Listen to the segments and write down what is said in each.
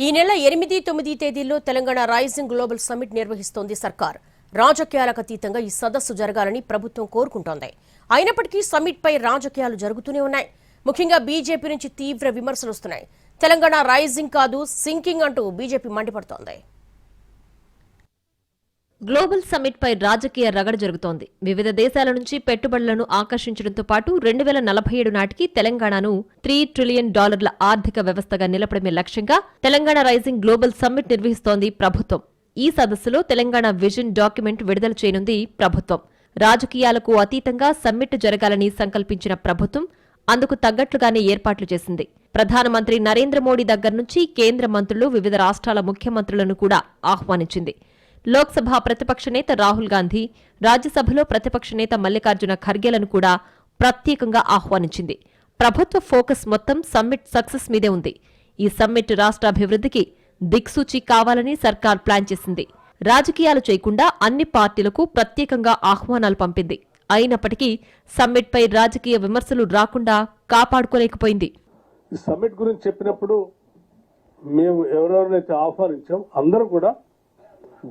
ఈ నెల 8, 9 తేదీల్లో తెలంగాణ రైజింగ్ గ్లోబల్ సమ్మిట్ నిర్వహిస్తోంది సర్కార్. రాజకీయాలకు అతీతంగా ఈ సదస్సు జరగాలని ప్రభుత్వం కోరుకుంటోంది. అయినప్పటికీ సమ్మిట్ పై రాజకీయాలు జరుగుతూనే ఉన్నాయి. ముఖ్యంగా బీజేపీ నుంచి తీవ్ర విమర్శలు వస్తున్నాయి. తెలంగాణ రైజింగ్ కాదు సింకింగ్ అంటూ బీజేపీ మండిపడుతోంది. గ్లోబల్ సమ్మిట్ పై రాజకీయ రగడ జరుగుతోంది. వివిధ దేశాల నుంచి పెట్టుబడులను ఆకర్షించడంతో పాటు 2047 నాటికి తెలంగాణను $3 ట్రిలియన్ ఆర్థిక వ్యవస్థగా నిలపడమే లక్ష్యంగా తెలంగాణ రైజింగ్ గ్లోబల్ సమ్మిట్ నిర్వహిస్తోంది ప్రభుత్వం. ఈ సదస్సులో తెలంగాణ విజన్ డాక్యుమెంట్ విడుదల చేయనుంది ప్రభుత్వం. రాజకీయాలకు అతీతంగా సమ్మిట్ జరగాలని సంకల్పించిన ప్రభుత్వం అందుకు తగ్గట్లుగానే ఏర్పాట్లు చేసింది. ప్రధానమంత్రి నరేంద్ర మోడీ దగ్గర నుంచి కేంద్ర మంత్రులు, వివిధ రాష్ట్రాల ముఖ్యమంత్రులను కూడా ఆహ్వానించింది. లోక్సభ ప్రతిపక్ష నేత రాహుల్ గాంధీ, రాజ్యసభలో ప్రతిపక్ష నేత మల్లికార్జున ఖర్గేలను కూడా ప్రత్యేకంగా ఆహ్వానించింది. ప్రభుత్వ ఫోకస్ మొత్తం సమ్మిట్ సక్సెస్ మీదే ఉంది. ఈ సమ్మిట్ రాష్ట్రాభివృద్ధికి దిక్సూచి కావాలని సర్కార్ ప్లాన్ చేసింది. రాజకీయాలు చేయకుండా అన్ని పార్టీలకు ప్రత్యేకంగా ఆహ్వానాలు పంపింది. అయినప్పటికీ సమ్మిట్పై రాజకీయ విమర్శలు రాకుండా కాపాడుకోలేకపోయింది. ఈ సమ్మిట్ గురించి చెప్పినప్పుడు మేము ఎవరెవరైతే ఆహ్వానించాం అందరూ కూడా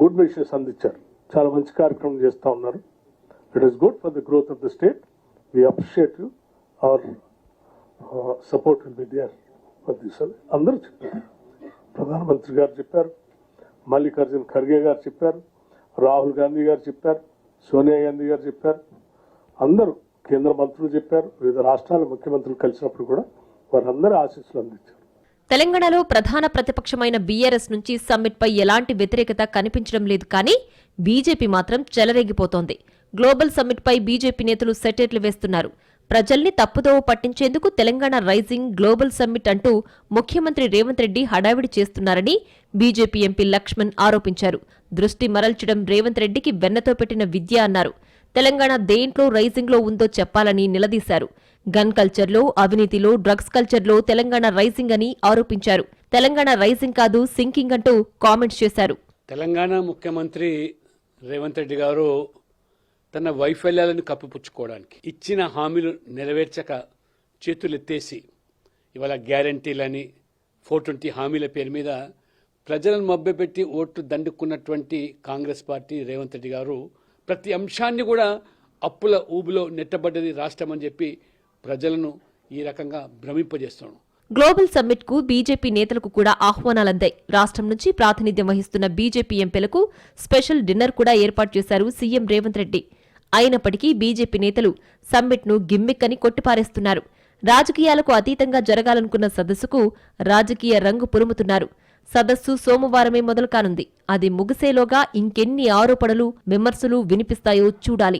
గుడ్ విషెస్ అందించారు. చాలా మంచి కార్యక్రమం చేస్తూ ఉన్నారు. It is good for the growth of the state. We appreciate you. Our support will be there for this అని అందరూ చెప్పారు. ప్రధానమంత్రి గారు చెప్పారు, మల్లికార్జున ఖర్గే గారు చెప్పారు, రాహుల్ గాంధీ గారు చెప్పారు, సోనియా గాంధీ గారు చెప్పారు, అందరూ కేంద్ర మంత్రులు చెప్పారు. వివిధ రాష్ట్రాల ముఖ్యమంత్రులు కలిసినప్పుడు కూడా వారందరూ ఆశీస్సులు అందించారు. తెలంగాణలో ప్రధాన ప్రతిపక్షమైన బీఆర్ఎస్ నుంచి సమ్మిట్పై ఎలాంటి వ్యతిరేకత కనిపించడం లేదు. కానీ బీజేపీ మాత్రం చెలరేగిపోతోంది. గ్లోబల్ సమ్మిట్పై బీజేపీ నేతలు సెటైర్లు వేస్తున్నారు. ప్రజల్ని తప్పుదోవ పట్టించేందుకు తెలంగాణ రైజింగ్ గ్లోబల్ సమ్మిట్ అంటూ ముఖ్యమంత్రి రేవంత్ రెడ్డి హడావిడి చేస్తున్నారని బీజేపీ ఎంపీ లక్ష్మణ్ ఆరోపించారు. దృష్టి మరల్చడం రేవంత్ రెడ్డికి వెన్నతో పెట్టిన విద్య అన్నారు. తెలంగాణ దేంట్లో రైజింగ్లో ఉందో చెప్పాలని నిలదీశారు. గన్ కల్చర్లో, అవినీతిలో, డ్రగ్స్ కల్చర్లో తెలంగాణ రైజింగ్ అని ఆరోపించారు. తెలంగాణ రైజింగ్ కాదు సింకింగ్ అంటూ కామెంట్స్ చేశారు. తెలంగాణ ముఖ్యమంత్రి రేవంత్ రెడ్డి గారు తన వైఫల్యాలను కప్పిపుచ్చుకోవడానికి ఇచ్చిన హామీలు నెరవేర్చక చేతులెత్తేసి ఇవాళ గ్యారంటీలని 420 హామీల పేరు మీద ప్రజలను మభ్యపెట్టి ఓట్లు దండుకున్నటువంటి కాంగ్రెస్ పార్టీ రేవంత్ రెడ్డి గారు ప్రతి అంశాన్ని కూడా అప్పుల ఊబిలో నెట్టబడ్డది రాష్ట్రం అని చెప్పి ప్రజలను ఈ రకంగా భ్రమింపజేస్తున్నాడు. గ్లోబల్ సమ్మిట్ కు బీజేపీ నేతలకు కూడా ఆహ్వానాలందాయి. రాష్ట్రం నుంచి ప్రాతినిధ్యం వహిస్తున్న బీజేపీ ఎంపీలకు స్పెషల్ డిన్నర్ కూడా ఏర్పాటు చేశారు సీఎం రేవంత్ రెడ్డి. అయినప్పటికీ బీజేపీ నేతలు సమ్మిట్ ను గిమ్మిక్ అని కొట్టిపారేస్తున్నారు. రాజకీయాలకు అతీతంగా జరగాలనుకున్న సదస్సుకు రాజకీయ రంగు పులుముతున్నారు. సదస్సు సోమవారమే మొదలు కానుంది. అది ముగిసేలోగా ఇంకెన్ని ఆరోపణలు, విమర్శలు వినిపిస్తాయో చూడాలి.